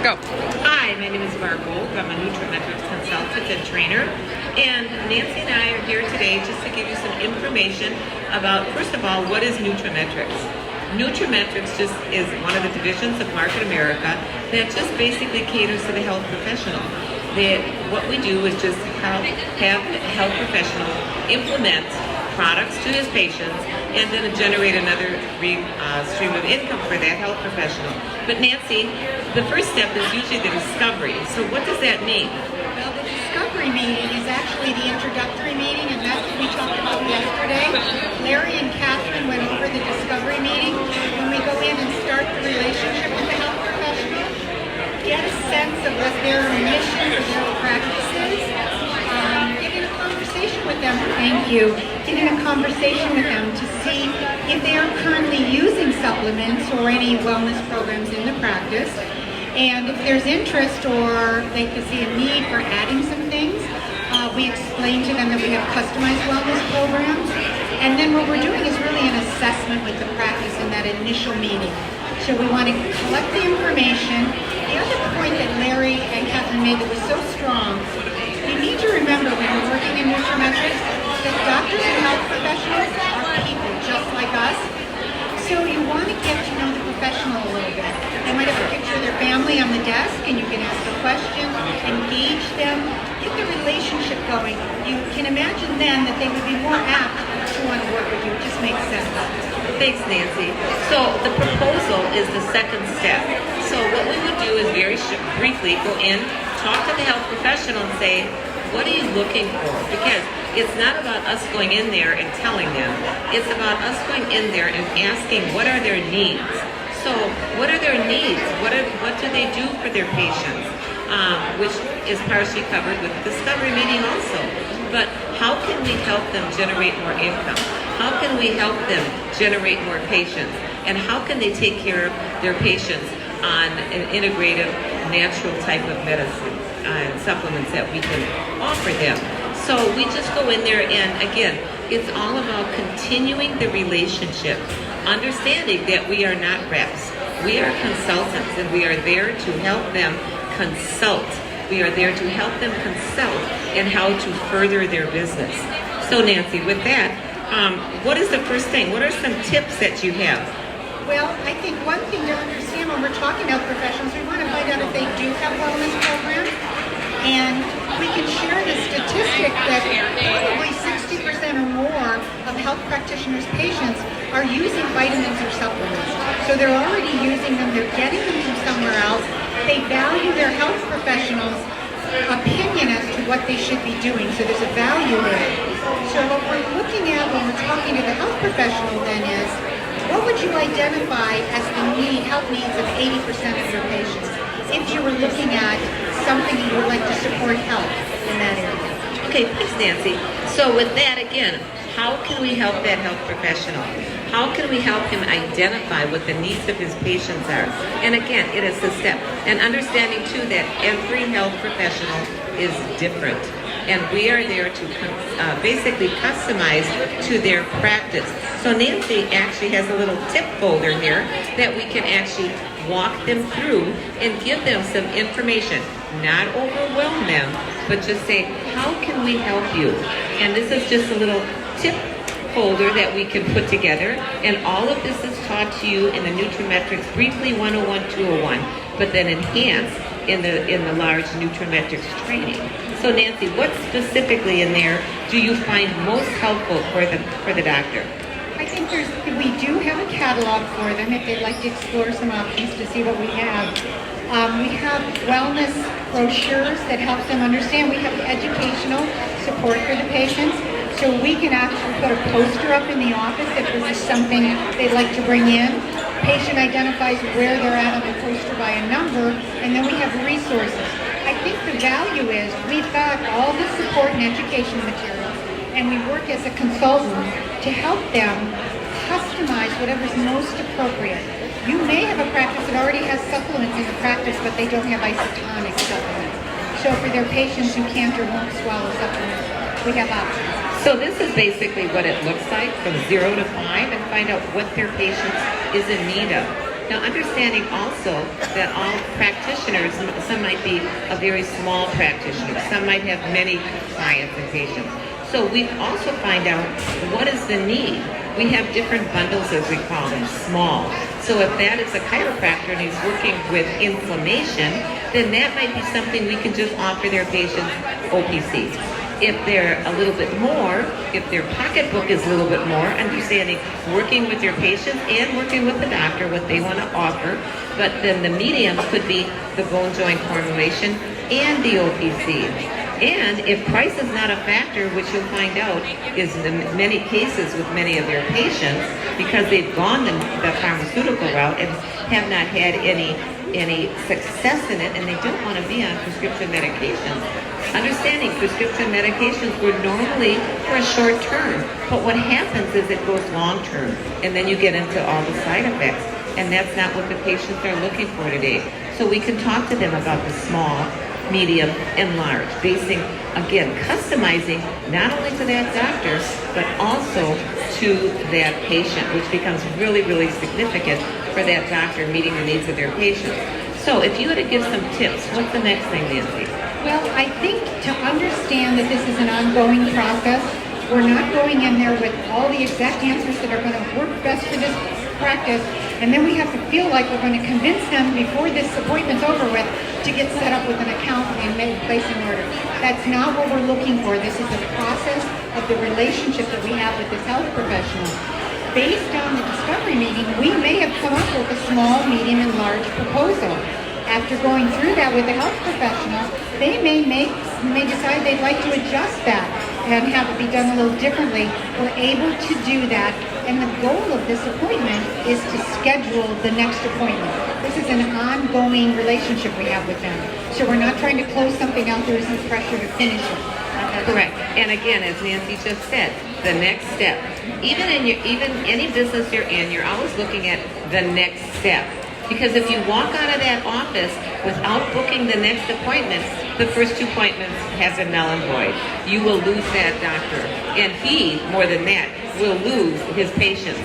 Go. Hi, my name is Barb Boldt. I'm a nutraMetrix consultant and trainer. And Nancy and I are here today just to give you some information about, first of all, what is nutraMetrix? nutraMetrix just is one of the divisions of Market America that just basically caters to the health professional. What we do is just have the health professional implement products to his patients and then generate another stream of income for that health professional. But Nancy, the first step is usually the discovery. So what does that mean? Well, the discovery meeting is actually the introductory meeting, and that's what we talked about yesterday. Larry and Catherine went over the discovery meeting. When we go in and start the relationship with the health professional, get a sense of what their mission or their practice is, get in a conversation with them. Thank you. Get in a conversation with them to see if they are currently using supplements or any wellness programs in the practice. And if there's interest or they can see a need for adding some things, we explain to them that we have customized wellness programs. And then what we're doing is really an assessment with the practice in that initial meeting. So we want to collect the information. The other point that Larry and Catherine made that was so strong, you need to remember when you're working in nutraMetrix that doctors and health professionals are people just like us. So you want to get to know the professional a little bit. They might have a picture of their family on the desk and you can ask a question, engage them, get the relationship going. You can imagine then that they would be more apt to want to work with you. It just makes sense. Thanks, Nancy. So the proposal is the second step. So what we would do is very briefly go in, talk to the health professional and say, what are you looking for? Because it's not about us going in there and telling them. It's about us going in there and asking what are their needs. So what are their needs? What do they do for their patients? Which is partially covered with the discovery meeting also. But how can we help them generate more income? How can we help them generate more patients? And how can they take care of their patients on an integrative, natural type of medicine and supplements that we can offer them? So we just go in there and again, it's all about continuing the relationship, understanding that we are not reps. We are consultants and we are there to help them consult. We are there to help them consult in how to further their business. So Nancy, with that, what is the first thing? What are some tips that you have? Well, I think one thing to understand when we're talking to health professionals, we want to find out if they do have wellness programs. And we can share the statistic that probably 60% or more of health practitioners' patients are using vitamins or supplements. So they're already using them, they're getting them from somewhere else. They value their health professionals' opinion as to what they should be doing. So there's a value there. So what we're looking at when we're talking to the health professional then is, what would you identify as the health needs of 80% of your patients? If you were looking at something you would like to support health in that area. Okay, thanks Nancy. So with that again, how can we help that health professional? How can we help him identify what the needs of his patients are? And again, it is a step. And understanding too that every health professional is different. And we are there to basically customize to their practice. So Nancy actually has a little tip folder here that we can actually walk them through and give them some information. Not overwhelm them, but just say, how can we help you? And this is just a little tip folder that we can put together. And all of this is taught to you in the nutraMetrix briefly 101, 201, but then enhanced in the large nutraMetrix training. So Nancy, what specifically in there do you find most helpful for the doctor? I think we do have a catalog for them if they'd like to explore some options to see what we have. We have wellness brochures that help them understand. We have educational support for the patients. So we can actually put a poster up in the office if this is something they'd like to bring in. Patient identifies where they're at on the poster by a number, and then we have resources. I think the value is we've got all the support and education materials, and we work as a consultant to help them customize whatever's most appropriate. You may have a practice that already has supplements in the practice, but they don't have isotonic supplements. So for their patients who can't or won't swallow supplements, we have options. So this is basically what it looks like from 0 to 5 and find out what their patient is in need of. Now, understanding also that all practitioners, some might be a very small practitioner, some might have many clients and patients. So we also find out what is the need. We have different bundles, as we call them, small. So if that is a chiropractor and he's working with inflammation, then that might be something we can just offer their patients OPC. If they're a little bit more, if their pocketbook is a little bit more, understanding working with your patients and working with the doctor, what they want to offer, but then the medium could be the bone joint formulation and the OPC. And if price is not a factor, which you'll find out is in many cases with many of their patients, because they've gone the pharmaceutical route and have not had any success in it, and they don't want to be on prescription medications. Understanding prescription medications were normally for a short term, but what happens is it goes long term, and then you get into all the side effects, and that's not what the patients are looking for today. So we can talk to them about the small, medium, and large, basing, again, customizing not only to that doctor, but also to that patient, which becomes really, really significant for that doctor meeting the needs of their patients. So if you had to give some tips, what's the next thing, Nancy? Well, I think to understand that this is an ongoing process, we're not going in there with all the exact answers that are going to work best for this practice, and then we have to feel like we're going to convince them before this appointment's over with to get set up with an account and place an order. That's not what we're looking for. This is a process of the relationship that we have with this health professional. Based on the discovery meeting, we may have come up with a small, medium, and large proposal. After going through that with the health professional, they may decide they'd like to adjust that and have it be done a little differently. We're able to do that, and the goal of this appointment is to schedule the next appointment. This is an ongoing relationship we have with them. So we're not trying to close something out. There isn't pressure to finish it. Correct. And again, as Nancy just said, the next step. Even any business you're in, you're always looking at the next step. Because if you walk out of that office without booking the next appointment, the first 2 appointments have been null and void. You will lose that doctor. And he, more than that, will lose his patients.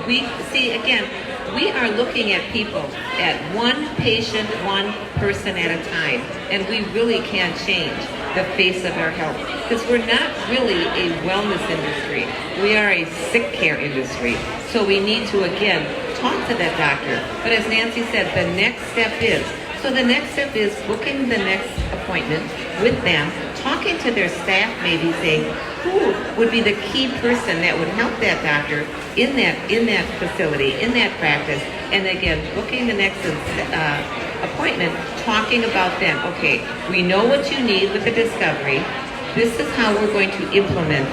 We see, again, we are looking at people, at one patient, one person at a time. And we really can change the face of our health. Because we're not really a wellness industry. We are a sick care industry. So we need to, again, talk to that doctor. But as Nancy said, the next step is booking the next appointment with them, talking to their staff, maybe saying who would be the key person that would help that doctor in that facility, in that practice, and again, booking the next appointment, talking about them. Okay, we know what you need with the discovery. This is how we're going to implement.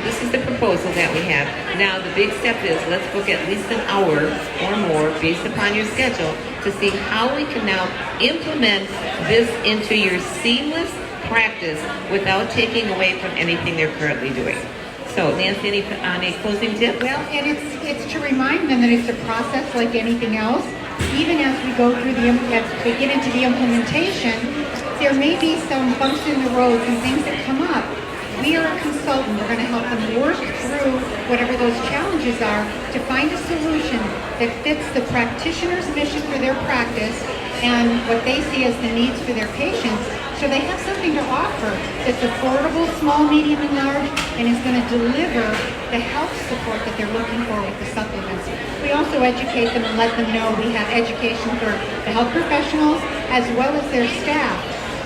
This is the proposal that we have. Now, the big step is let's book at least an hour or more based upon your schedule to see how we can now implement this into your seamless practice without taking away from anything they're currently doing. So, Nancy, any closing tips? Well, and it's to remind them that it's a process like anything else. Even as we go through as we get into the implementation, there may be some bumps in the road, some things that come up. We are a consultant. We're going to help them work through whatever those challenges are to find a solution that fits the practitioner's mission for their practice and what they see as the needs for their patients. So they have something to offer that's affordable, small, medium, and large, and is going to deliver the health support that they're looking for with the supplements. We also educate them and let them know we have education for the health professionals as well as their staff.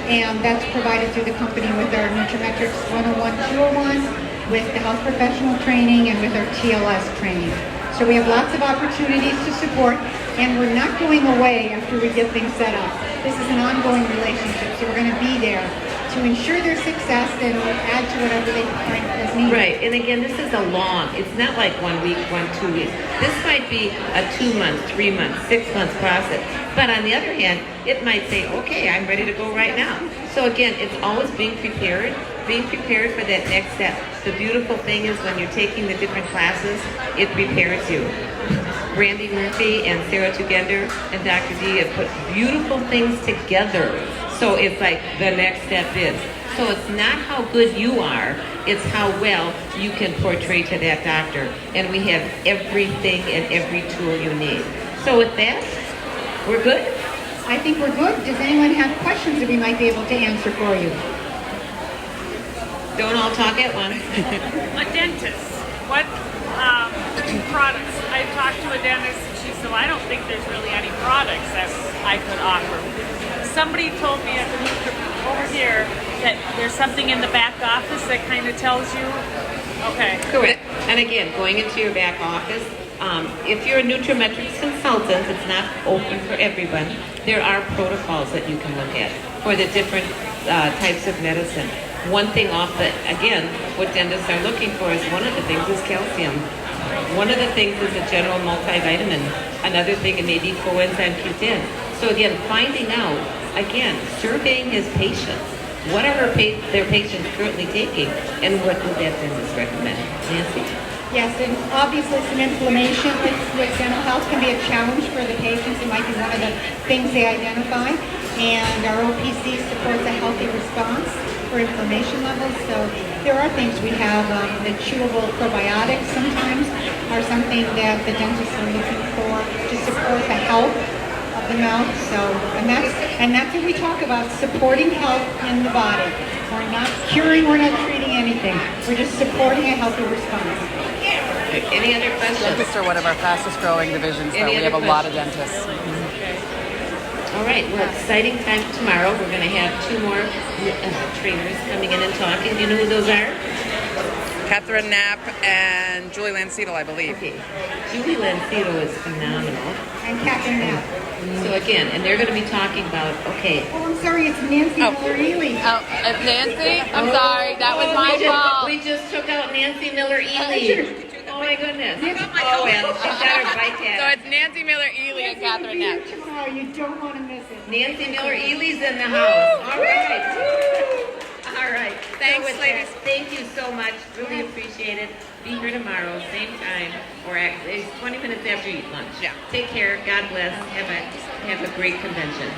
And that's provided through the company with our nutraMetrix 101, 201, with the health professional training, and with our TLS training. So we have lots of opportunities to support, and we're not going away after we get things set up. This is an ongoing relationship, so we're going to be there to ensure their success and add to whatever they find as needed. Right, and again, this is it's not like 1 week, 2 weeks. This might be a 2 month, 3 month, 6 month process. But on the other hand, it might say, okay, I'm ready to go right now. So again, it's always being prepared for that next step. The beautiful thing is when you're taking the different classes, it prepares you. Brandy Murphy and Sarah Tugender and Dr. D have put beautiful things together. So it's like the next step is. So it's not how good you are, it's how well you can portray to that doctor. And we have everything and every tool you need. So So with that, we're good? I think we're good. Does anyone have questions that we might be able to answer for you? Don't all talk at once. A dentist, what products? I talked to a dentist and she said, well, I don't think there's really any products that I could offer. Somebody told me over here that there's something in the back office that kind of tells you, okay. Correct. And again, going into your back office, if you're a nutraMetrix consultant, it's not open for everyone. There are protocols that you can look at for the different types of medicine. One thing again, what dentists are looking for is one of the things is calcium. One of the things is a general multivitamin. Another thing it may be coenzyme Q10. So again, finding out, again, surveying his patients. What are their patients currently taking, and what would that dentist recommend? Nancy? Yes, and obviously some inflammation with dental health can be a challenge for the patients. It might be one of the things they identify. And our OPC supports a healthy response for inflammation levels. So there are things we have. The chewable probiotics sometimes are something that the dentists are looking for to support the health of the mouth. So, and that's what we talk about, supporting health in the body. We're not curing, we're not treating anything. We're just supporting a healthy response. Any other questions? Dentists are one of our fastest growing divisions, though. We have a lot of dentists. All right, well, exciting time tomorrow. We're going to have 2 more trainers coming in and talking. Do you know who those are? Catherine Knapp and Julie Lancito, I believe. Okay, Julie Lancito is phenomenal. And Catherine Knapp. So again, and they're going to be talking about, okay. Oh, I'm sorry, it's Nancy Miller-Ely. Oh, Nancy? I'm sorry, that was my fault. We just took out Nancy Miller-Ely. Oh my goodness. Oh well, she's got her bike So hat. it's Nancy Miller-Ely and Catherine Knapp. Tomorrow, you don't want to miss it. Nancy Miller-Ely's in the house. All right. All right. Thanks, So with ladies. that, thank you so much. Really appreciate it. Be here tomorrow, same time, or actually 20 minutes after you eat lunch. Yeah. Take care. God bless. Have a great convention.